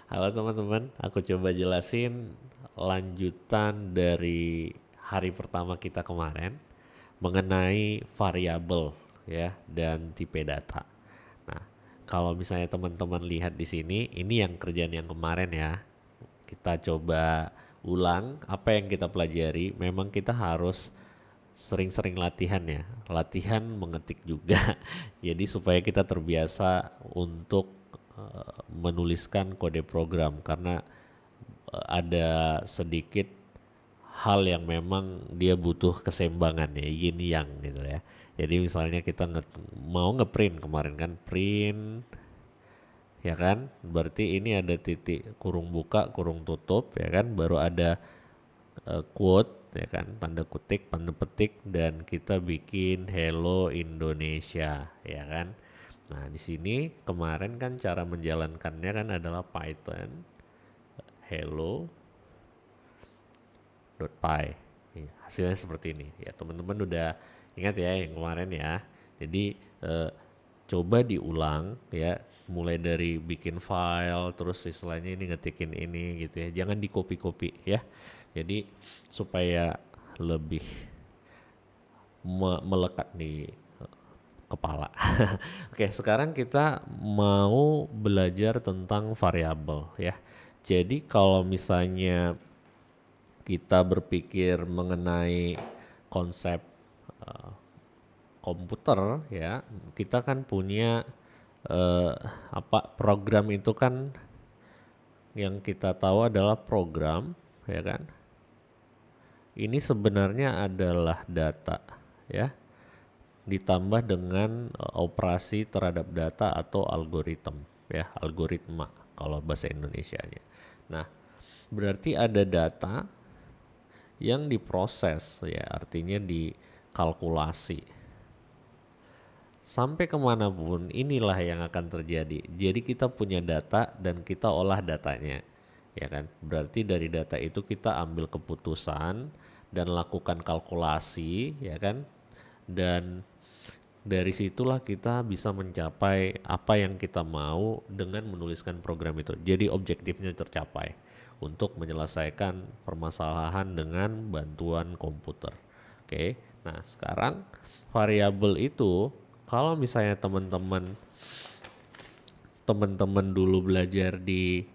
Halo teman-teman, aku coba jelasin lanjutan dari hari pertama kita kemarin mengenai variabel ya dan tipe data. Nah, kalau misalnya teman-teman lihat di sini, ini yang kerjaan yang kemarin ya. Kita coba ulang apa yang kita pelajari. Memang kita harus sering-sering latihan ya, latihan mengetik juga. Jadi supaya kita terbiasa untuk menuliskan kode program karena ada sedikit hal yang memang dia butuh keseimbangan ya, yin yang gitu ya. Jadi misalnya kita mau ngeprint kemarin kan, print ya kan, berarti ini ada titik kurung buka kurung tutup ya kan, baru ada quote ya kan, tanda kutip, tanda petik, dan kita bikin Hello Indonesia ya kan. Nah, di sini kemarin kan cara menjalankannya kan adalah Python hello.py. Hasilnya seperti ini. Ya, teman-teman udah ingat ya yang kemarin ya. Jadi coba diulang ya, mulai dari bikin file terus istilahnya ini ngetikin ini gitu ya. Jangan di copy-copy ya. Jadi supaya lebih melekat di kepala. Oke, sekarang kita mau belajar tentang variabel ya. Jadi kalau misalnya kita berpikir mengenai konsep uh, komputer ya, kita kan punya uh, program itu kan yang kita tahu adalah program ya kan. Ini sebenarnya adalah data ya, ditambah dengan operasi terhadap data atau algoritma ya, algoritma kalau bahasa Indonesianya. Nah, berarti ada data yang diproses ya, artinya dikalkulasi sampai kemanapun, inilah yang akan terjadi. Jadi kita punya data dan kita olah datanya ya kan, berarti dari data itu kita ambil keputusan dan lakukan kalkulasi ya kan, dan dari situlah kita bisa mencapai apa yang kita mau dengan menuliskan program itu. Jadi objektifnya tercapai untuk menyelesaikan permasalahan dengan bantuan komputer. Oke, nah sekarang variabel itu kalau misalnya teman-teman dulu belajar di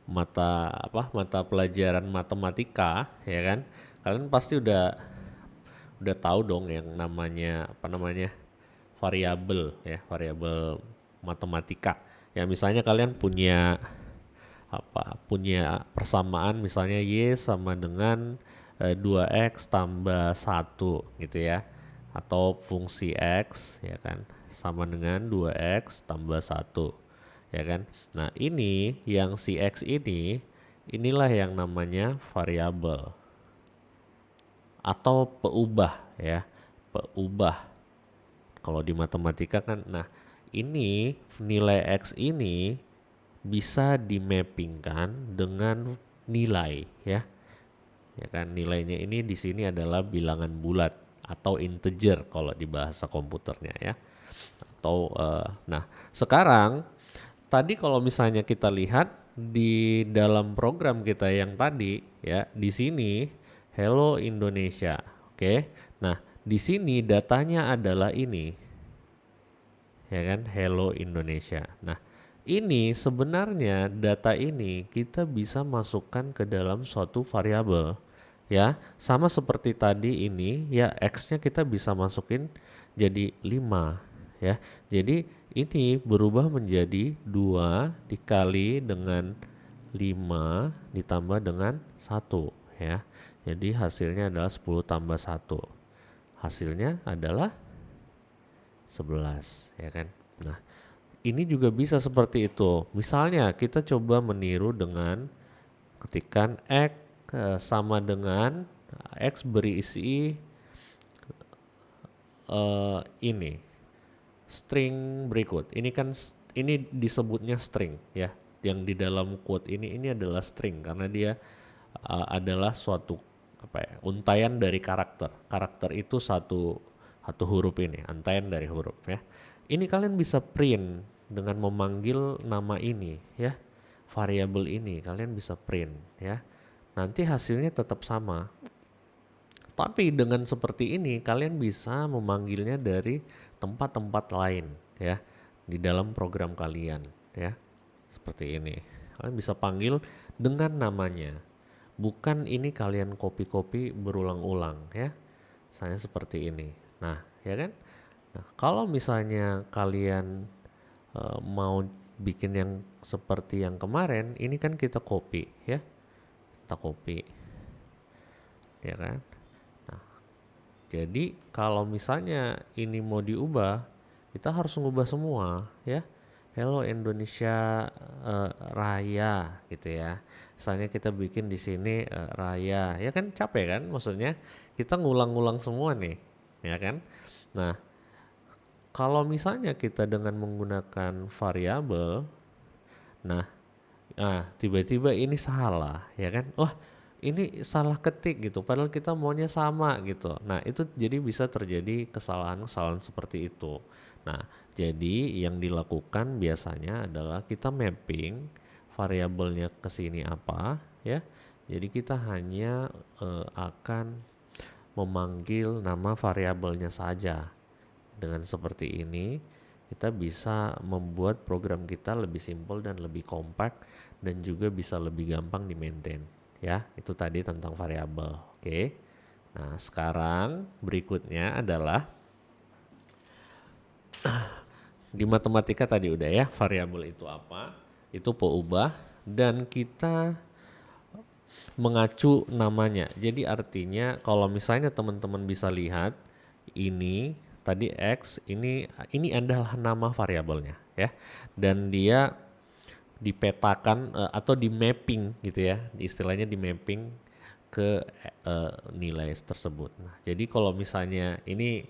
mata pelajaran matematika ya kan, kalian pasti udah tahu dong yang namanya variabel ya, variabel matematika. Ya misalnya kalian punya persamaan misalnya y sama dengan 2x tambah 1 gitu ya. Atau fungsi x ya kan sama dengan 2x tambah 1 ya kan. Nah, ini yang si x ini, inilah yang namanya variabel atau peubah ya. Peubah kalau di matematika kan. Nah, ini nilai X ini bisa dimappingkan dengan nilai ya. Ya kan, nilainya ini di sini adalah bilangan bulat atau integer kalau di bahasa komputernya ya. Atau nah, sekarang tadi kalau misalnya kita lihat di dalam program kita yang tadi ya, di sini Hello Indonesia. Oke. Nah, di sini datanya adalah ini ya kan, Hello Indonesia. Nah, ini sebenarnya data ini kita bisa masukkan ke dalam suatu variabel ya, sama seperti tadi ini ya, X-nya kita bisa masukin jadi 5 ya. Jadi ini berubah menjadi 2 dikali dengan 5 ditambah dengan 1 ya. Jadi hasilnya adalah 10 tambah 1. Hasilnya adalah 11 ya kan. Nah, ini juga bisa seperti itu. Misalnya kita coba meniru dengan ketikan X sama dengan X berisi ini string berikut. Ini kan ini disebutnya string ya. Yang di dalam quote ini adalah string karena dia adalah suatu untaian dari karakter. Karakter itu satu huruf, ini untaian dari huruf ya. Ini kalian bisa print dengan memanggil nama ini ya. variabel ini, kalian bisa print ya. Nanti hasilnya tetap sama. Tapi dengan seperti ini kalian bisa memanggilnya dari tempat-tempat lain ya di dalam program kalian ya. Seperti ini. Kalian bisa panggil dengan namanya. Bukan ini kalian copy-copy berulang-ulang ya. Misalnya seperti ini. Nah, ya kan? Nah, kalau misalnya kalian mau bikin yang seperti yang kemarin, ini kan kita copy ya. Kita copy. Ya kan? Nah, jadi kalau misalnya ini mau diubah, kita harus mengubah semua ya. Hello Indonesia Raya gitu ya. Misalnya kita bikin di sini Raya, ya kan capek kan? Maksudnya kita ngulang-ngulang semua nih, ya kan? Nah, kalau misalnya kita dengan menggunakan variabel, nah, tiba-tiba ini salah, ya kan? Wah, ini salah ketik gitu. Padahal kita maunya sama gitu. Nah, itu jadi bisa terjadi kesalahan-kesalahan seperti itu. Nah, jadi yang dilakukan biasanya adalah kita mapping variabelnya ke sini apa, ya. Jadi kita hanya akan memanggil nama variabelnya saja. Dengan seperti ini, kita bisa membuat program kita lebih simpel dan lebih kompak dan juga bisa lebih gampang di-maintain. Ya, itu tadi tentang variabel. Oke. Nah, sekarang berikutnya adalah di matematika tadi udah ya, variabel itu apa? Itu peubah dan kita mengacu namanya. Jadi artinya kalau misalnya teman-teman bisa lihat ini tadi X ini adalah nama variabelnya ya. Dan dia dipetakan atau di mapping gitu ya. Istilahnya di mapping ke nilai tersebut. Nah, jadi kalau misalnya ini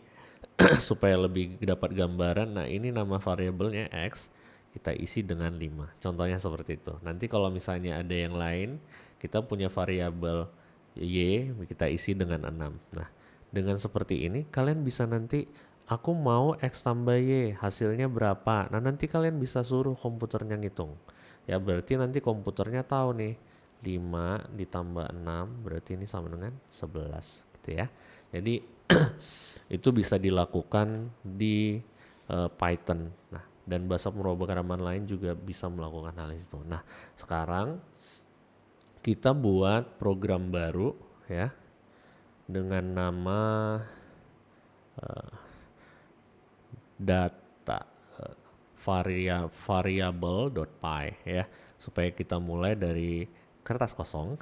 supaya lebih dapat gambaran, nah ini nama variabelnya X, kita isi dengan 5. Contohnya seperti itu. Nanti kalau misalnya ada yang lain, kita punya variabel Y, kita isi dengan 6. Nah, dengan seperti ini, kalian bisa nanti, aku mau X tambah Y, hasilnya berapa? Nah, nanti kalian bisa suruh komputernya ngitung. Ya, berarti nanti komputernya tahu nih, 5 ditambah 6, berarti ini sama dengan 11, gitu ya. Jadi, itu bisa dilakukan di Python. Nah, dan bahasa pemrograman lain juga bisa melakukan hal itu. Nah, sekarang kita buat program baru ya dengan nama data variable.py ya, supaya kita mulai dari kertas kosong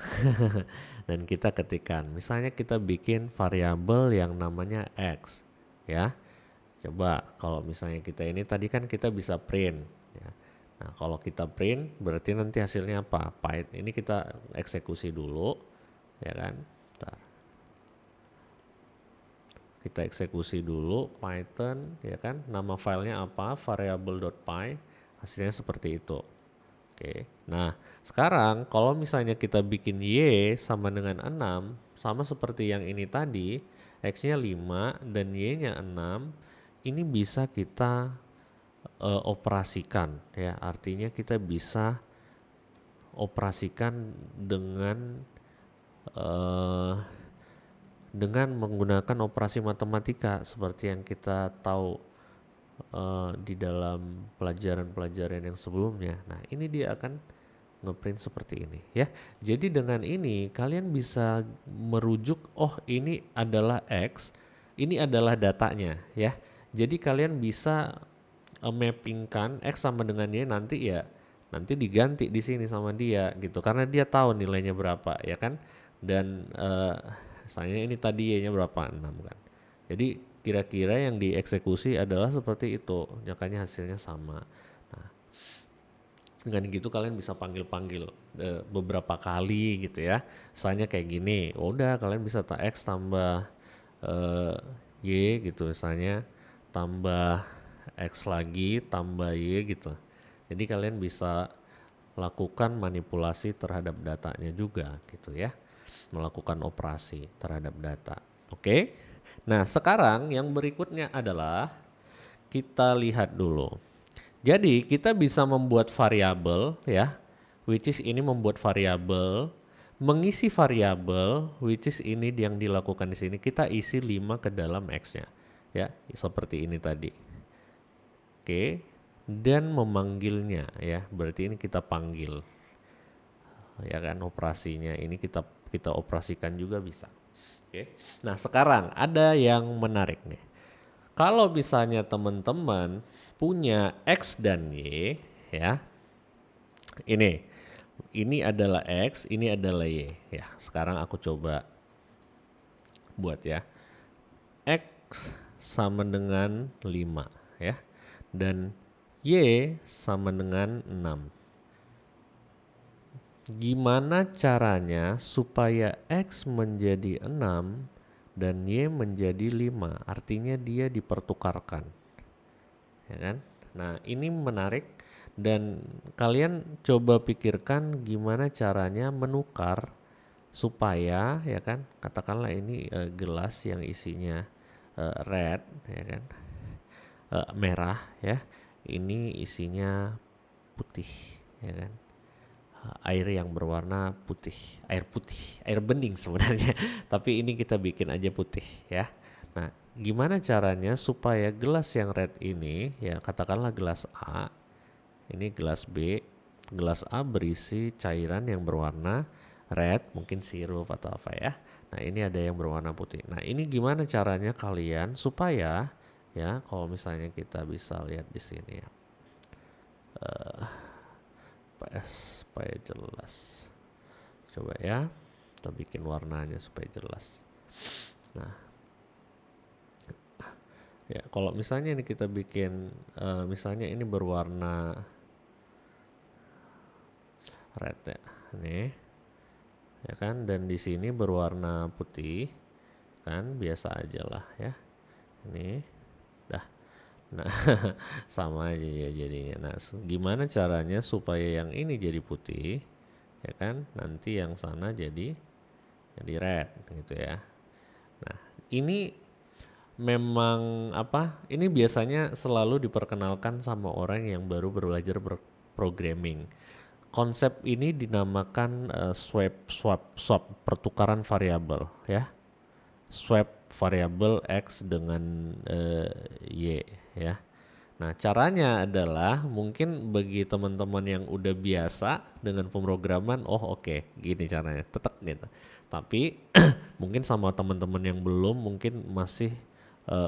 dan kita ketikkan. Misalnya kita bikin variabel yang namanya X ya. Coba kalau misalnya kita ini tadi kan kita bisa print ya. Nah, kalau kita print berarti nanti hasilnya apa? Python ini kita eksekusi dulu ya kan. Bentar. Kita eksekusi dulu Python ya kan. Nama filenya apa? Variable.py. Hasilnya seperti itu. Oke. Nah, sekarang kalau misalnya kita bikin Y sama dengan 6, sama seperti yang ini tadi, X-nya 5 dan Y-nya 6, ini bisa kita operasikan ya. Artinya kita bisa operasikan dengan menggunakan operasi matematika seperti yang kita tahu di dalam pelajaran-pelajaran yang sebelumnya. Nah, ini dia akan ngeprint seperti ini ya. Jadi dengan ini kalian bisa merujuk, oh ini adalah X, ini adalah datanya ya. Jadi kalian bisa mappingkan X sama dengan Y nanti diganti di sini sama dia gitu karena dia tahu nilainya berapa ya kan. Dan misalnya ini tadi Y-nya berapa, 6 kan. Jadi kira-kira yang dieksekusi adalah seperti itu, makanya hasilnya sama. Nah, dengan gitu kalian bisa panggil-panggil beberapa kali gitu ya. Misalnya kayak gini, udah kalian bisa X tambah Y gitu misalnya, tambah X lagi, tambah Y gitu. Jadi kalian bisa lakukan manipulasi terhadap datanya juga gitu ya. Melakukan operasi terhadap data. Oke. Nah, sekarang yang berikutnya adalah kita lihat dulu. Jadi kita bisa membuat variabel ya which is ini membuat variabel, mengisi variabel, which is ini yang dilakukan di sini, kita isi 5 ke dalam X-nya. Ya, seperti ini tadi. Oke, dan memanggilnya ya, berarti ini kita panggil. Ya kan, operasinya ini kita operasikan juga bisa. Oke. Nah, sekarang ada yang menarik nih. Kalau misalnya teman-teman punya X dan Y ya. Ini adalah X, ini adalah Y. Ya, sekarang aku coba buat ya. X sama dengan 5 ya. Dan Y sama dengan 6. Gimana caranya supaya X menjadi 6 dan Y menjadi 5? Artinya dia dipertukarkan. Ya kan? Nah, ini menarik dan kalian coba pikirkan gimana caranya menukar supaya ya kan, katakanlah ini gelas yang isinya red ya kan, merah ya, ini isinya putih ya kan, air yang berwarna putih, air bening sebenarnya tapi ini kita bikin aja putih ya. Nah, gimana caranya supaya gelas yang red ini ya, katakanlah gelas A, ini gelas B, gelas A berisi cairan yang berwarna red, mungkin sirup atau apa ya. Nah, ini ada yang berwarna putih. Nah, ini gimana caranya kalian supaya ya, kalau misalnya kita bisa lihat di sini ya, supaya jelas. Coba ya, kita bikin warnanya supaya jelas. Nah, ya kalau misalnya ini kita bikin, misalnya ini berwarna red ya, nih, ya kan, dan di sini berwarna putih, kan biasa aja lah ya, ini, dah, nah sama aja ya jadinya. Nah, gimana caranya supaya yang ini jadi putih, ya kan, nanti yang sana jadi red gitu ya. Nah, ini memang apa? Ini biasanya selalu diperkenalkan sama orang yang baru belajar programming. Konsep ini dinamakan swap, pertukaran variabel ya. Swap variabel X dengan Y ya. Nah, caranya adalah mungkin bagi teman-teman yang udah biasa dengan pemrograman, oh oke, gini caranya, tetek gitu. Tapi mungkin sama teman-teman yang belum mungkin masih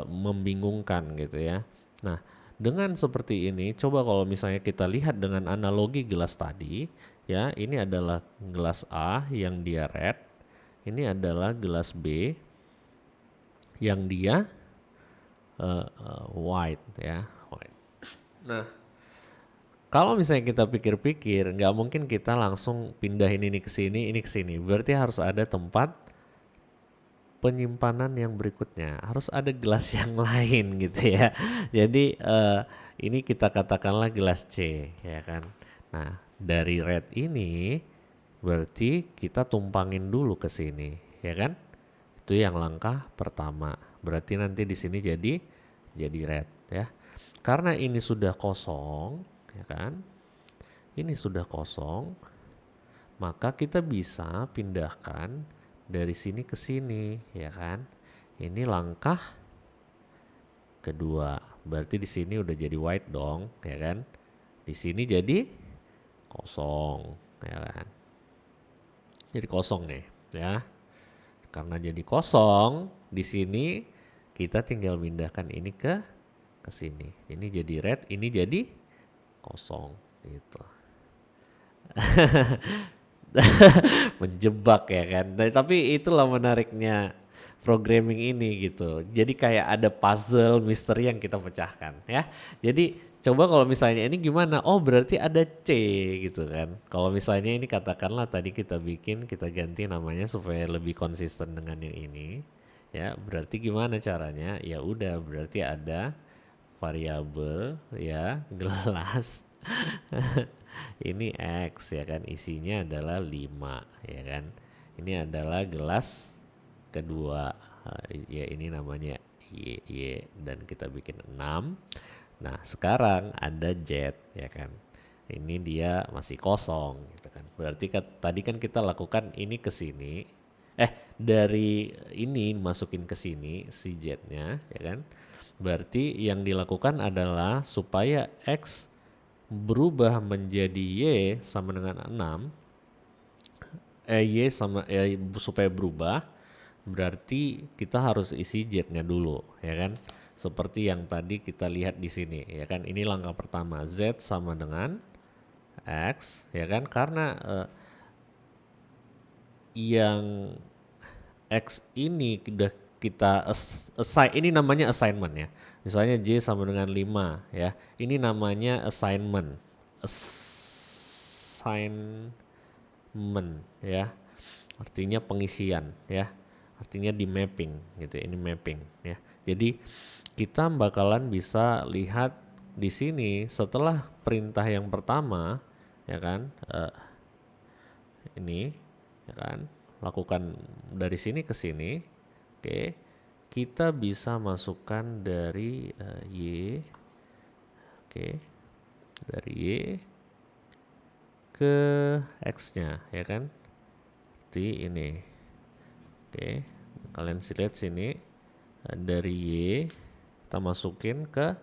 membingungkan gitu ya. Nah, dengan seperti ini, coba kalau misalnya kita lihat dengan analogi gelas tadi, ya, ini adalah gelas A yang dia red, ini adalah gelas B yang dia white ya, white. Nah, kalau misalnya kita pikir-pikir, nggak mungkin kita langsung pindahin ini ke sini, ini ke sini. Berarti harus ada tempat penyimpanan yang berikutnya, harus ada gelas yang lain gitu ya. Jadi ini kita katakanlah gelas C ya kan. Nah, dari red ini berarti kita tumpangin dulu ke sini ya kan. Itu yang langkah pertama. Berarti nanti di sini jadi red ya. Karena ini sudah kosong ya kan. Ini sudah kosong, maka kita bisa pindahkan dari sini ke sini ya kan. Ini langkah kedua. Berarti di sini udah jadi white dong ya kan. Di sini jadi kosong ya kan. Jadi kosong nih ya. Karena jadi kosong, di sini kita tinggal pindahkan ini ke sini. Ini jadi red, ini jadi kosong gitu. Menjebak ya kan. Nah, tapi itulah menariknya programming ini gitu. Jadi kayak ada puzzle misteri yang kita pecahkan ya. Jadi coba kalau misalnya ini gimana? Oh, berarti ada C gitu kan. Kalau misalnya ini katakanlah tadi kita ganti namanya supaya lebih konsisten dengan yang ini. Ya, berarti gimana caranya? Ya udah, berarti ada variabel ya, gelas ini X ya kan, isinya adalah 5 ya kan. Ini adalah gelas kedua, ya ini namanya Y dan kita bikin 6. Nah, sekarang ada Z ya kan. Ini dia masih kosong gitu kan. Berarti tadi kan kita lakukan ini ke sini. Dari ini masukin ke sini si Z-nya ya kan. Berarti yang dilakukan adalah supaya X berubah menjadi Y sama dengan 6, Y sama supaya berubah, berarti kita harus isi Z-nya dulu, ya kan? Seperti yang tadi kita lihat di sini, ya kan? Ini langkah pertama, Z sama dengan X, ya kan? Karena yang X ini udah kita assign, ini namanya assignment ya. Misalnya J sama dengan 5 ya. Ini namanya assignment. Assignment ya. Artinya pengisian ya. Artinya di mapping gitu. Ini mapping ya. Jadi kita bakalan bisa lihat di sini setelah perintah yang pertama ya kan, ini ya kan, lakukan dari sini ke sini. Oke, kita bisa masukkan dari Y, oke, dari Y ke X-nya ya kan, di ini. Oke, kalian lihat sini, dari Y kita masukin ke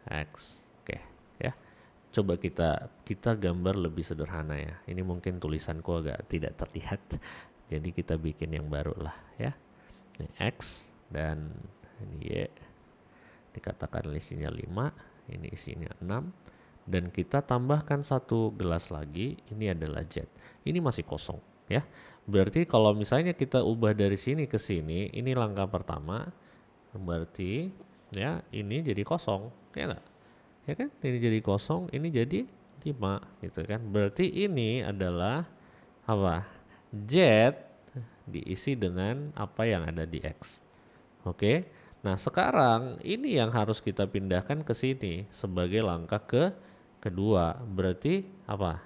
X. Oke ya, coba kita gambar lebih sederhana ya. Ini mungkin tulisanku agak tidak terlihat, jadi kita bikin yang baru lah ya. Ini X dan ini Y, dikatakan isinya 5, ini isinya 6, dan kita tambahkan satu gelas lagi, ini adalah Z. Ini masih kosong ya. Berarti kalau misalnya kita ubah dari sini ke sini, ini langkah pertama, berarti ya ini jadi kosong, ya enggak? Ya kan? Ini jadi kosong, ini jadi 5 gitu kan. Berarti ini adalah apa? Z diisi dengan apa yang ada di X. Oke. Nah, sekarang ini yang harus kita pindahkan ke sini sebagai langkah kedua. Berarti apa?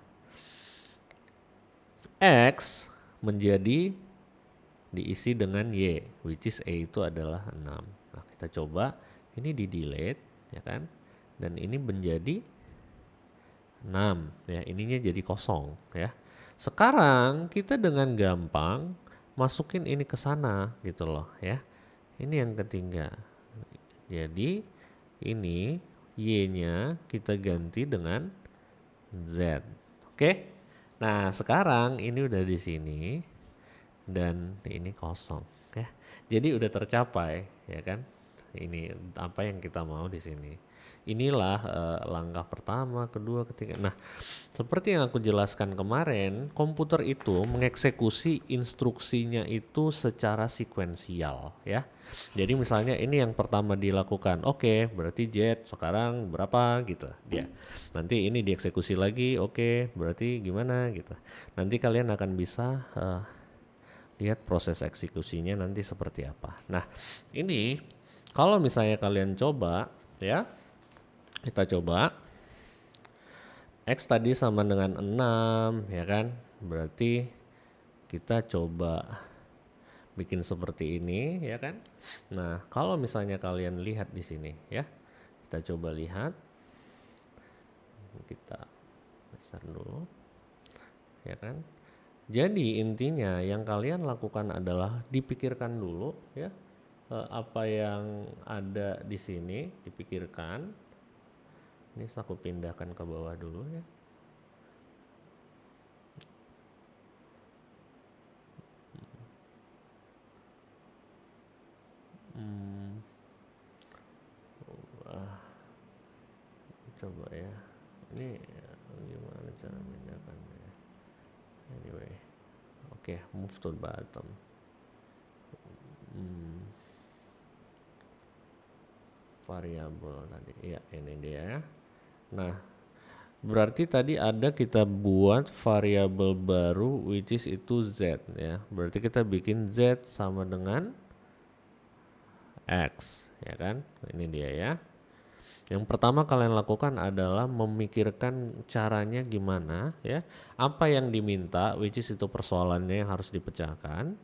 X menjadi diisi dengan Y, which is A itu adalah 6. Nah, kita coba ini di delete ya kan. Dan ini menjadi 6 ya, ininya jadi kosong ya. Sekarang kita dengan gampang masukin ini ke sana gitu loh ya. Ini yang ketiga. Jadi ini Y-nya kita ganti dengan Z. Oke. Nah, sekarang ini udah di sini dan ini kosong ya. Jadi udah tercapai ya kan. Ini apa yang kita mau di sini. Inilah langkah pertama, kedua, ketiga. Nah, seperti yang aku jelaskan kemarin, komputer itu mengeksekusi instruksinya itu secara sekuensial ya. Jadi misalnya ini yang pertama dilakukan, oke, berarti Z sekarang berapa gitu dia. Nanti ini dieksekusi lagi, oke, berarti gimana gitu. Nanti kalian akan bisa lihat proses eksekusinya nanti seperti apa. Nah, ini kalau misalnya kalian coba ya, kita coba X tadi sama dengan 6 ya kan. Berarti kita coba bikin seperti ini ya kan. Nah, kalau misalnya kalian lihat di sini ya. Kita coba lihat. Kita besar dulu. Ya kan? Jadi intinya yang kalian lakukan adalah dipikirkan dulu ya. Apa yang ada di sini dipikirkan. Ini aku pindahkan ke bawah dulu ya. Coba ya. Ini gimana cara pindahkannya? Anyway, oke, move to the bottom. Variabel tadi, ya ini dia. Nah, berarti tadi ada kita buat variabel baru which is itu Z ya. Berarti kita bikin Z sama dengan X ya kan. Ini dia ya. Yang pertama kalian lakukan adalah memikirkan caranya gimana ya. Apa yang diminta which is itu persoalannya yang harus dipecahkan.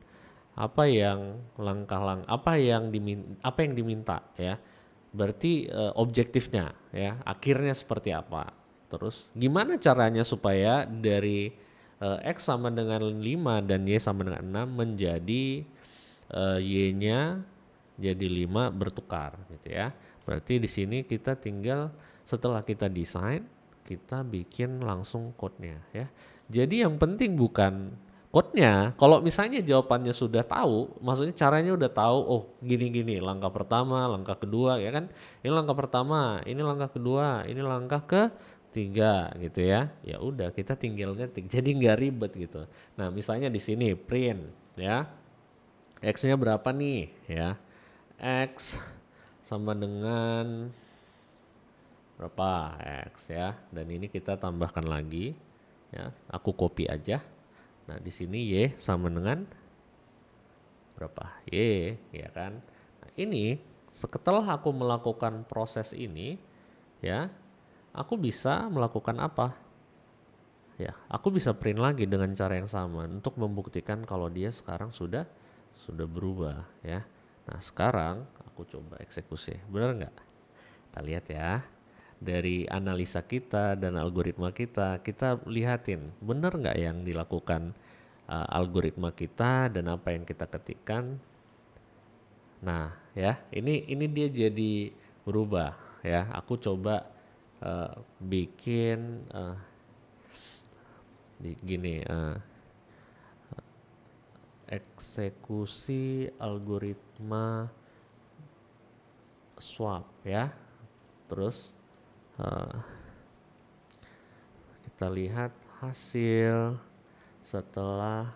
Apa yang apa yang diminta ya. Berarti objektifnya ya, akhirnya seperti apa. Terus gimana caranya supaya dari X sama dengan 5 dan Y sama dengan 6 menjadi Y-nya jadi 5 bertukar gitu ya. Berarti di sini kita tinggal setelah kita desain, kita bikin langsung code-nya ya. Jadi yang penting bukan code-nya. Kalau misalnya jawabannya sudah tahu, maksudnya caranya udah tahu, oh gini-gini, langkah pertama, langkah kedua ya kan. Ini langkah pertama, ini langkah kedua, ini langkah ketiga gitu ya. Ya udah kita tinggal ngetik. Jadi nggak ribet gitu. Nah, misalnya di sini print ya. X-nya berapa nih ya? X sama dengan berapa X ya, dan ini kita tambahkan lagi ya, aku copy aja. Nah di sini Y sama dengan berapa Y ya kan. Nah ini setelah aku melakukan proses ini ya, aku bisa melakukan apa ya, aku bisa print lagi dengan cara yang sama untuk membuktikan kalau dia sekarang sudah berubah ya. Nah sekarang aku coba eksekusi, benar nggak? Kita lihat ya, dari analisa kita dan algoritma kita lihatin benar nggak yang dilakukan algoritma kita dan apa yang kita ketikkan. Nah ya, ini dia jadi berubah ya. Aku coba bikin gini, eksekusi algoritma swap ya. Terus kita lihat hasil setelah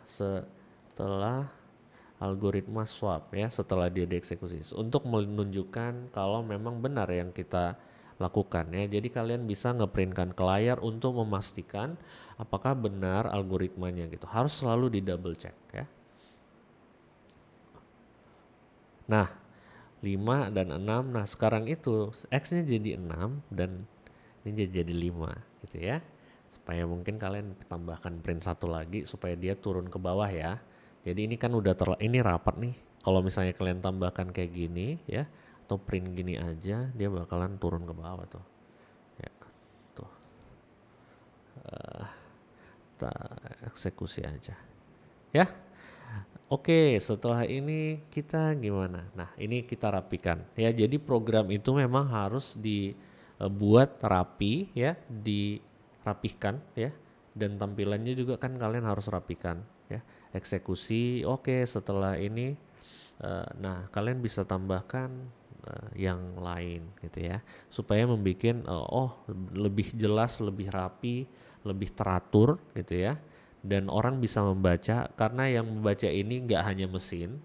algoritma swap ya, setelah dia dieksekusi untuk menunjukkan kalau memang benar yang kita lakukan ya. Jadi kalian bisa ngeprintkan ke layar untuk memastikan apakah benar algoritmanya gitu. Harus selalu di double check ya. Nah 5 dan 6, nah sekarang itu X-nya jadi 6 dan ini jadi 5 gitu ya. Supaya mungkin kalian tambahkan print satu lagi supaya dia turun ke bawah ya. Jadi ini kan udah ini rapat nih. Kalau misalnya kalian tambahkan kayak gini ya, atau print gini aja, dia bakalan turun ke bawah tuh. Ya, tuh. Kita eksekusi aja. Ya. Oke, setelah ini kita gimana? Nah, ini kita rapikan. Ya, jadi program itu memang harus dibuat rapi ya, dirapihkan ya. Dan tampilannya juga kan kalian harus rapikan ya. Eksekusi, oke, setelah ini nah, kalian bisa tambahkan yang lain gitu ya. Supaya membuat lebih jelas, lebih rapi, lebih teratur gitu ya. Dan orang bisa membaca, karena yang membaca ini nggak hanya mesin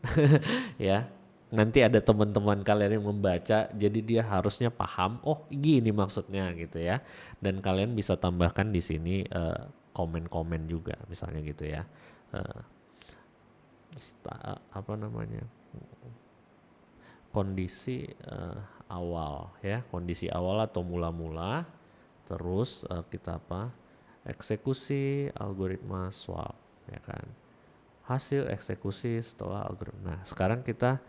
ya, nanti ada teman-teman kalian yang membaca, jadi dia harusnya paham oh gini maksudnya gitu ya. Dan kalian bisa tambahkan di sini komen-komen juga misalnya gitu ya, apa namanya, kondisi awal ya, kondisi awal atau mula-mula. Terus kita eksekusi algoritma swap ya kan, hasil eksekusi setelah algoritma. Nah sekarang kita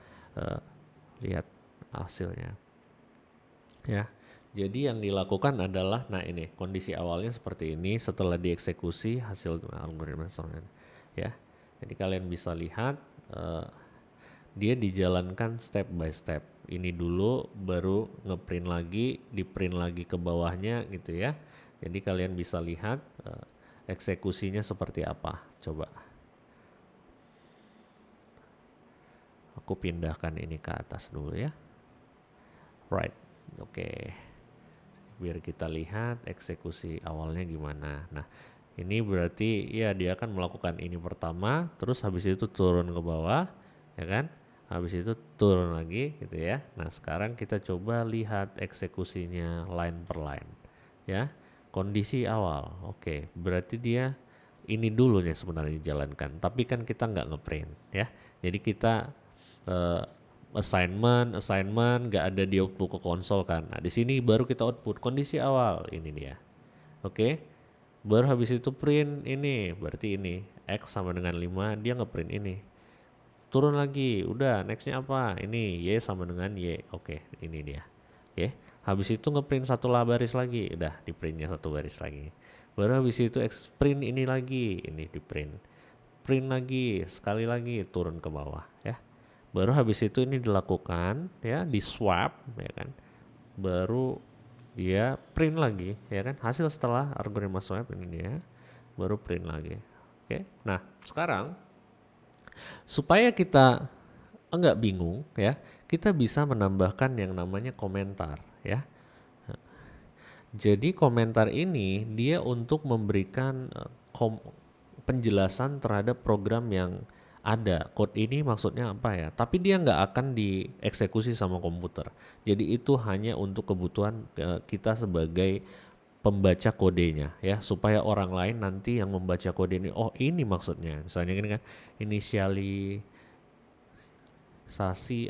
lihat hasilnya ya. Jadi yang dilakukan adalah, nah ini kondisi awalnya seperti ini, setelah dieksekusi hasil algoritma ya. Jadi kalian bisa lihat dia dijalankan step by step. Ini dulu baru ngeprint lagi, diprint lagi ke bawahnya gitu ya. Jadi kalian bisa lihat eksekusinya seperti apa. Coba aku pindahkan ini ke atas dulu ya. Right, oke. Biar kita lihat eksekusi awalnya gimana. Nah ini berarti ya dia akan melakukan ini pertama, terus habis itu turun ke bawah ya kan. Habis itu turun lagi gitu ya. Nah sekarang kita coba lihat eksekusinya line per line ya. Kondisi awal, oke, berarti dia ini dulu nih sebenarnya dijalankan, tapi kan kita nggak ngeprint ya. Jadi kita assignment nggak ada di output ke konsol kan. Nah di sini baru kita output kondisi awal, ini dia. Oke, baru habis itu print ini, berarti ini X sama dengan 5, dia ngeprint ini. Turun lagi, udah nextnya apa? Ini Y sama dengan Y. Oke, ini dia. Oke, Habis itu ngeprint satu baris lagi, udah di printnya satu baris lagi. Baru habis itu print ini lagi, ini di print. Print lagi, sekali lagi turun ke bawah ya. Baru habis itu ini dilakukan ya, di swap ya kan. Baru dia print lagi ya kan. Hasil setelah algoritma swap ini dia, baru print lagi. Oke. Nah, sekarang supaya kita enggak bingung ya, kita bisa menambahkan yang namanya komentar ya. Jadi komentar ini dia untuk memberikan penjelasan terhadap program yang ada. Code ini maksudnya apa ya? Tapi dia nggak akan dieksekusi sama komputer. Jadi itu hanya untuk kebutuhan kita sebagai pembaca kodenya ya, supaya orang lain nanti yang membaca kode ini, oh ini maksudnya. Misalnya gini kan, inisialisasi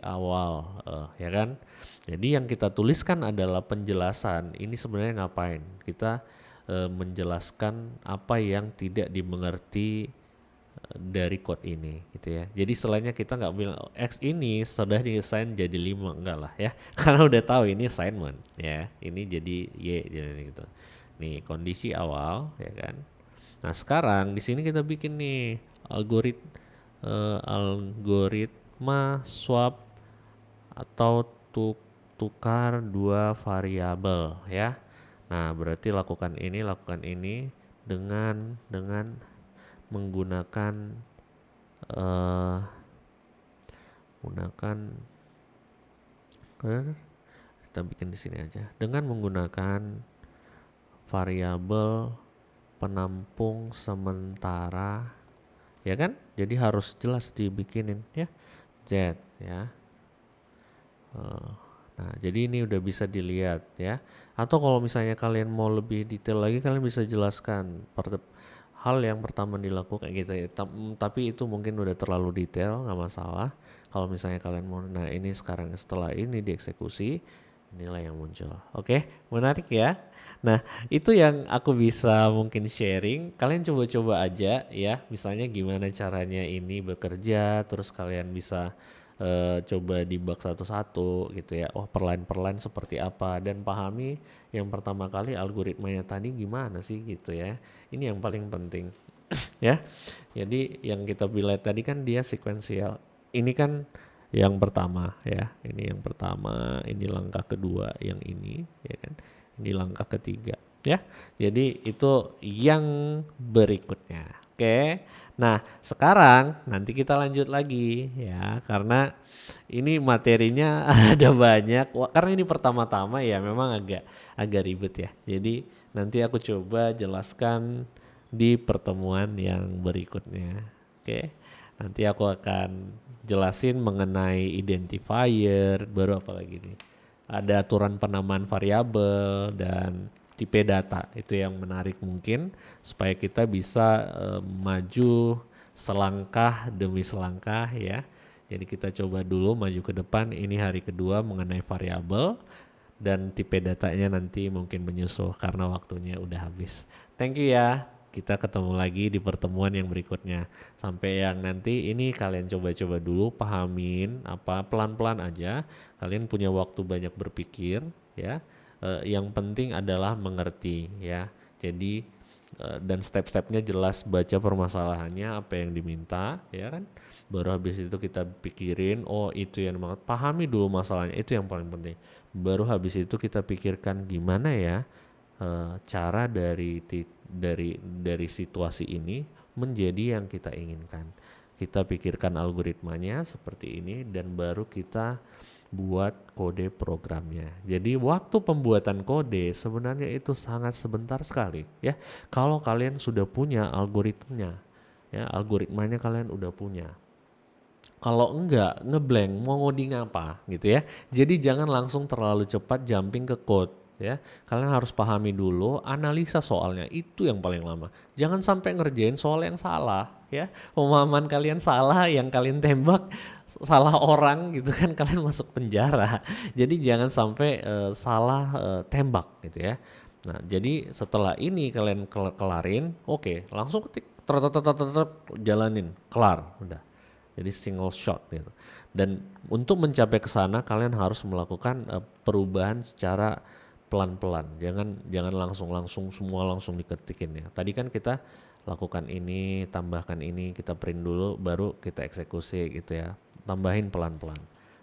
awal ya kan. Jadi yang kita tuliskan adalah penjelasan ini sebenarnya ngapain. Kita menjelaskan apa yang tidak dimengerti dari code ini gitu ya. Jadi selainnya kita nggak bilang X ini sudah di-assign jadi 5, enggak lah ya. Karena udah tahu ini assignment ya. Ini jadi Y jadi gitu. Nih kondisi awal ya kan. Nah, sekarang di sini kita bikin nih algoritma swap atau tukar dua variabel ya. Nah, berarti lakukan ini dengan menggunakan kita bikin di sini aja, dengan menggunakan variabel penampung sementara ya kan. Jadi harus jelas dibikinin ya, Z ya. Nah, jadi ini udah bisa dilihat ya. Atau kalau misalnya kalian mau lebih detail lagi, kalian bisa jelaskan hal yang pertama dilakukan gitu ya. Tapi itu mungkin udah terlalu detail, nggak masalah. Kalau misalnya kalian mau, nah ini sekarang setelah ini dieksekusi, inilah yang muncul. Oke, menarik ya. Nah, itu yang aku bisa mungkin sharing. Kalian coba-coba aja ya, misalnya gimana caranya ini bekerja, terus kalian bisa coba debug satu-satu gitu ya. Oh, perlahan-perlahan seperti apa, dan pahami yang pertama kali algoritmanya tadi gimana sih gitu ya. Ini yang paling penting ya. Jadi yang kita pilih tadi kan dia sequential. Ini kan yang pertama ya. Ini yang pertama, ini langkah kedua yang ini ya kan. Ini langkah ketiga ya. Jadi itu yang berikutnya. Oke. Nah, sekarang nanti kita lanjut lagi ya, karena ini materinya ada banyak. Karena ini pertama-tama ya memang agak ribet ya. Jadi nanti aku coba jelaskan di pertemuan yang berikutnya. Oke. Nanti aku akan jelasin mengenai identifier, baru apa lagi nih? Ada aturan penamaan variabel dan tipe data. Itu yang menarik mungkin supaya kita bisa maju selangkah demi selangkah ya. Jadi kita coba dulu maju ke depan. Ini hari kedua mengenai variabel, dan tipe datanya nanti mungkin menyusul karena waktunya udah habis. Thank you ya. Kita ketemu lagi di pertemuan yang berikutnya. Sampai yang nanti ini kalian coba-coba dulu, pahamin apa pelan-pelan aja. Kalian punya waktu banyak berpikir ya. Yang penting adalah mengerti ya. Jadi dan step-stepnya jelas, baca permasalahannya apa yang diminta ya kan. Baru habis itu kita pikirin, oh itu yang pahami dulu masalahnya, itu yang paling penting. Baru habis itu kita pikirkan gimana ya cara dari situasi ini menjadi yang kita inginkan. Kita pikirkan algoritmanya seperti ini, dan baru kita buat kode programnya. Jadi waktu pembuatan kode sebenarnya itu sangat sebentar sekali ya. Kalau kalian sudah punya algoritmanya ya, algoritmanya kalian udah punya. Kalau enggak, ngeblank mau ngoding apa gitu ya. Jadi jangan langsung terlalu cepat jumping ke code ya. Kalian harus pahami dulu, analisa soalnya, itu yang paling lama. Jangan sampai ngerjain soal yang salah ya. Pemahaman kalian salah, yang kalian tembak salah orang gitu kan, kalian masuk penjara. Jadi jangan sampai salah tembak gitu ya. Nah, jadi setelah ini kalian kelarin, oke, langsung ketik jalanin, kelar, udah. Jadi single shot gitu. Dan untuk mencapai ke sana kalian harus melakukan perubahan secara pelan-pelan. Jangan langsung semua langsung diketikin ya. Tadi kan kita lakukan ini, tambahkan ini, kita print dulu baru kita eksekusi gitu ya. Tambahin pelan-pelan.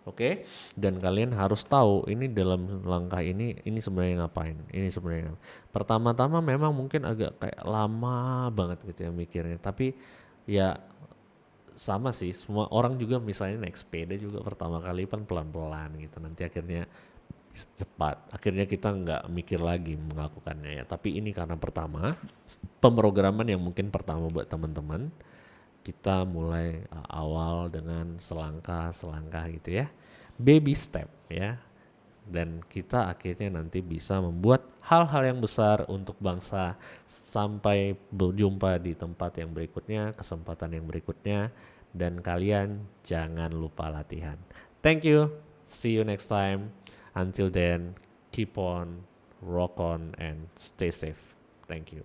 Oke, dan kalian harus tahu ini dalam langkah ini sebenarnya ngapain. Ini sebenarnya pertama-tama memang mungkin agak kayak lama banget gitu ya mikirnya, tapi ya sama sih, semua orang juga misalnya naik sepeda juga pertama kali kan pelan-pelan gitu, nanti akhirnya cepat, akhirnya kita nggak mikir lagi melakukannya ya. Tapi ini karena pertama pemrograman yang mungkin pertama buat teman-teman, kita mulai awal dengan selangkah gitu ya, baby step ya, dan kita akhirnya nanti bisa membuat hal-hal yang besar untuk bangsa. Sampai berjumpa di tempat yang berikutnya, kesempatan yang berikutnya, dan kalian jangan lupa latihan. Thank you, see you next time. Until then, keep on, rock on, and stay safe. Thank you.